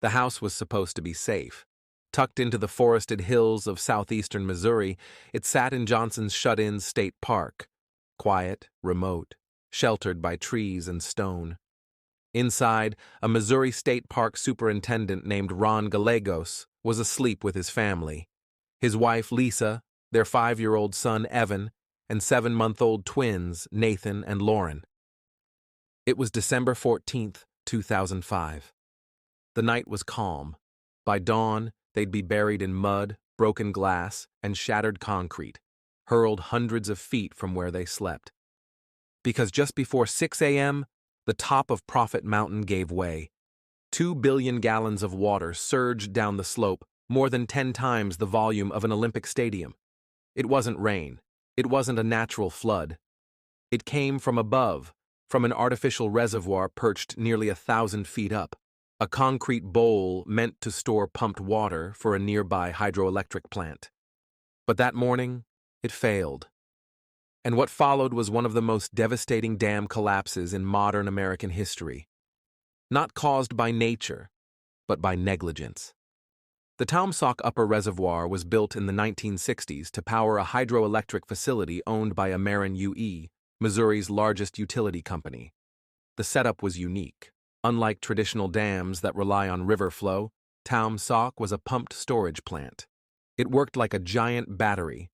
The house was supposed to be safe. Tucked into the forested hills of southeastern Missouri, it sat in Johnson's shut-in state park, quiet, remote, sheltered by trees and stone. Inside, a Missouri State Park superintendent named Ron Gallegos was asleep with his family. His wife, Lisa, their 5-year-old son, Evan, and 7-month-old twins, Nathan and Lauren. It was December 14th, 2005. The night was calm. By dawn, they'd be buried in mud, broken glass, and shattered concrete, hurled hundreds of feet from where they slept. Because just before 6 a.m., the top of Prophet Mountain gave way. 2 billion gallons of water surged down the slope, more than 10 times the volume of an Olympic stadium. It wasn't rain. It wasn't a natural flood. It came from above, from an artificial reservoir perched nearly 1,000 feet up, a concrete bowl meant to store pumped water for a nearby hydroelectric plant. But that morning, it failed. And what followed was one of the most devastating dam collapses in modern American history. Not caused by nature, but by negligence. The Taum Sauk Upper Reservoir was built in the 1960s to power a hydroelectric facility owned by Ameren UE, Missouri's largest utility company. The setup was unique. Unlike traditional dams that rely on river flow, Taum Sauk was a pumped storage plant. It worked like a giant battery.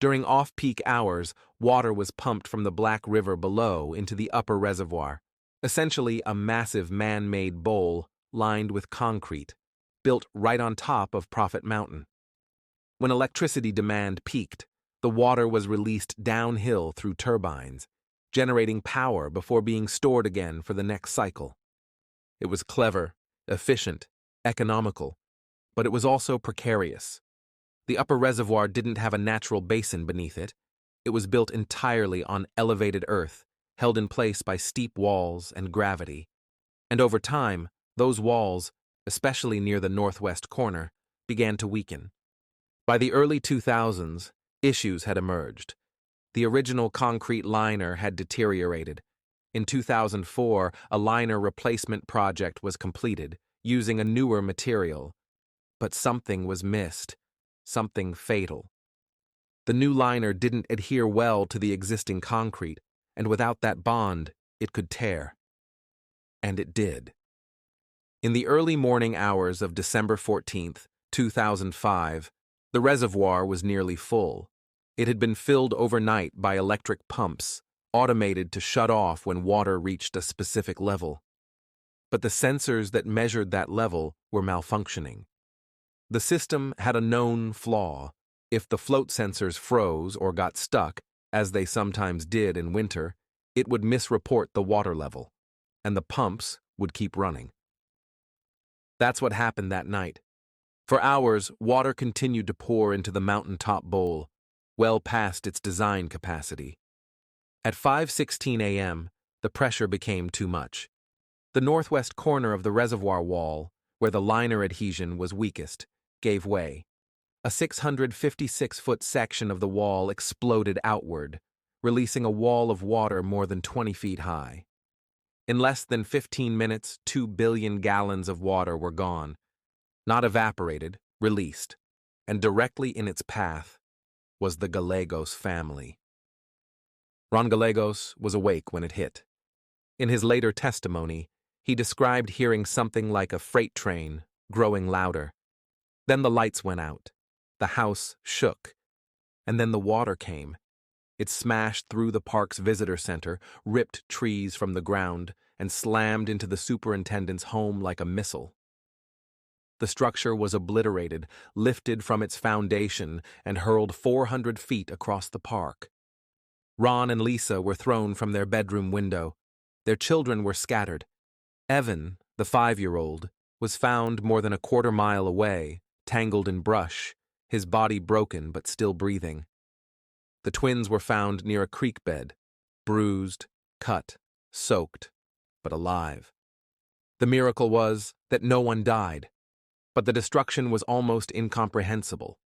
During off-peak hours, water was pumped from the Black River below into the upper reservoir, essentially a massive man-made bowl lined with concrete, built right on top of Prophet Mountain. When electricity demand peaked, the water was released downhill through turbines, generating power before being stored again for the next cycle. It was clever, efficient, economical, but it was also precarious. The upper reservoir didn't have a natural basin beneath it. It was built entirely on elevated earth, held in place by steep walls and gravity. And over time, those walls, especially near the northwest corner, began to weaken. By the early 2000s, issues had emerged. The original concrete liner had deteriorated. In 2004, a liner replacement project was completed, using a newer material. But something was missed. Something fatal. The new liner didn't adhere well to the existing concrete, and without that bond, it could tear. And it did. In the early morning hours of December 14th, 2005, the reservoir was nearly full. It had been filled overnight by electric pumps, automated to shut off when water reached a specific level. But the sensors that measured that level were malfunctioning. The system had a known flaw. If the float sensors froze or got stuck, as they sometimes did in winter, it would misreport the water level, and the pumps would keep running. That's what happened that night. For hours, water continued to pour into the mountaintop bowl, well past its design capacity. At 5:16 a.m., the pressure became too much. The northwest corner of the reservoir wall, where the liner adhesion was weakest, gave way. A 656-foot section of the wall exploded outward, releasing a wall of water more than 20 feet high. In less than 15 minutes, 2 billion gallons of water were gone, not evaporated, released, and directly in its path was the Gallegos family. Ron Gallegos was awake when it hit. In his later testimony, he described hearing something like a freight train growing louder. Then the lights went out, the house shook, and then the water came. It smashed through the park's visitor center, ripped trees from the ground, and slammed into the superintendent's home like a missile. The structure was obliterated, lifted from its foundation, and hurled 400 feet across the park. Ron and Lisa were thrown from their bedroom window. Their children were scattered. Evan, the 5-year-old, was found more than a quarter mile away, tangled in brush, his body broken but still breathing. The twins were found near a creek bed, bruised, cut, soaked, but alive. The miracle was that no one died, but the destruction was almost incomprehensible.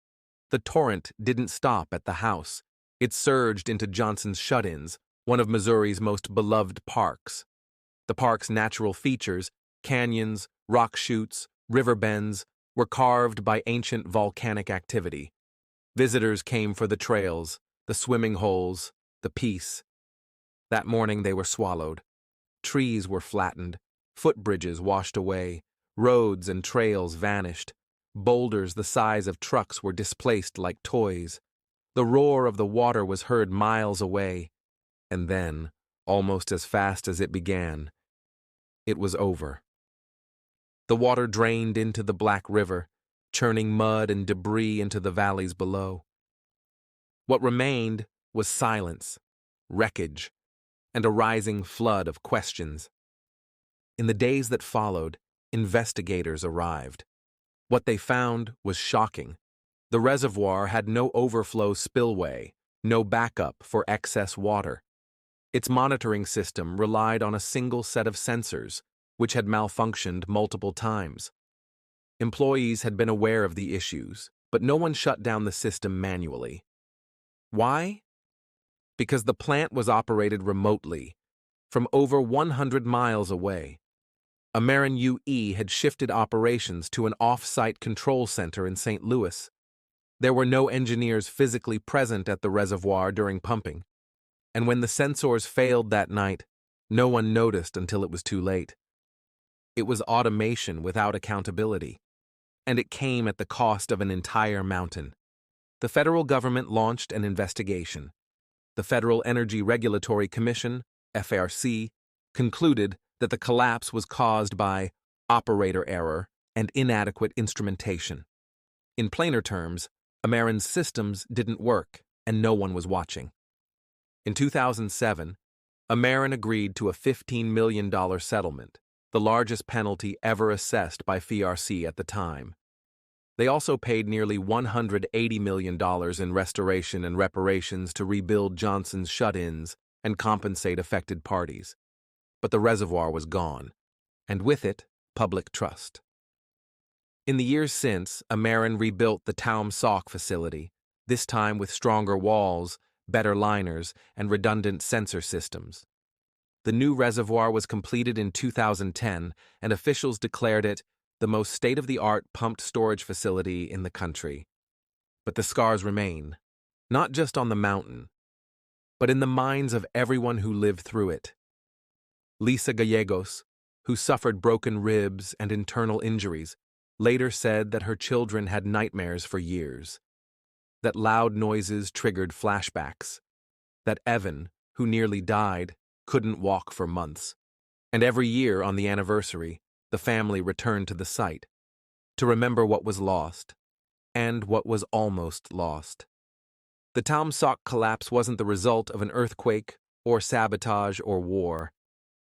The torrent didn't stop at the house. It surged into Johnson's Shut-ins, one of Missouri's most beloved parks. The park's natural features, canyons, rock chutes, river bends were carved by ancient volcanic activity. Visitors came for the trails, the swimming holes, the peace. That morning they were swallowed. Trees were flattened, footbridges washed away, roads and trails vanished. Boulders the size of trucks were displaced like toys. The roar of the water was heard miles away. And then, almost as fast as it began, it was over. The water drained into the Black River, churning mud and debris into the valleys below. What remained was silence, wreckage, and a rising flood of questions. In the days that followed, investigators arrived. What they found was shocking. The reservoir had no overflow spillway, no backup for excess water. Its monitoring system relied on a single set of sensors, which had malfunctioned multiple times. Employees had been aware of the issues, but no one shut down the system manually. Why? Because the plant was operated remotely, from over 100 miles away. Ameren UE had shifted operations to an off-site control center in St. Louis. There were no engineers physically present at the reservoir during pumping, and when the sensors failed that night, no one noticed until it was too late. It was automation without accountability, and it came at the cost of an entire mountain. The federal government launched an investigation. The Federal Energy Regulatory Commission, FRC, concluded that the collapse was caused by operator error and inadequate instrumentation. In plainer terms, Ameren's systems didn't work, and no one was watching. In 2007, Ameren agreed to a $15 million settlement, the largest penalty ever assessed by FRC at the time. They also paid nearly $180 million in restoration and reparations to rebuild Johnson's shut-ins and compensate affected parties. But the reservoir was gone, and with it, public trust. In the years since, Ameren rebuilt the Taum Sauk facility, this time with stronger walls, better liners, and redundant sensor systems. The new reservoir was completed in 2010, and officials declared it the most state-of-the-art pumped storage facility in the country. But the scars remain, not just on the mountain, but in the minds of everyone who lived through it. Lisa Gallegos, who suffered broken ribs and internal injuries, later said that her children had nightmares for years, that loud noises triggered flashbacks, that Evan, who nearly died, couldn't walk for months. And every year on the anniversary, the family returned to the site to remember what was lost and what was almost lost. The Taum Sauk collapse wasn't the result of an earthquake or sabotage or war.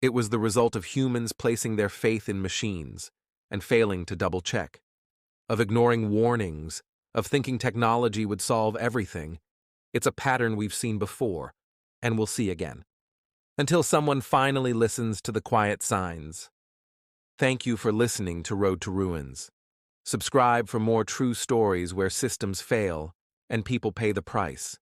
It was the result of humans placing their faith in machines and failing to double-check, of ignoring warnings, of thinking technology would solve everything. It's a pattern we've seen before, and we'll see again. Until someone finally listens to the quiet signs. Thank you for listening to Road to Ruins. Subscribe for more true stories where systems fail and people pay the price.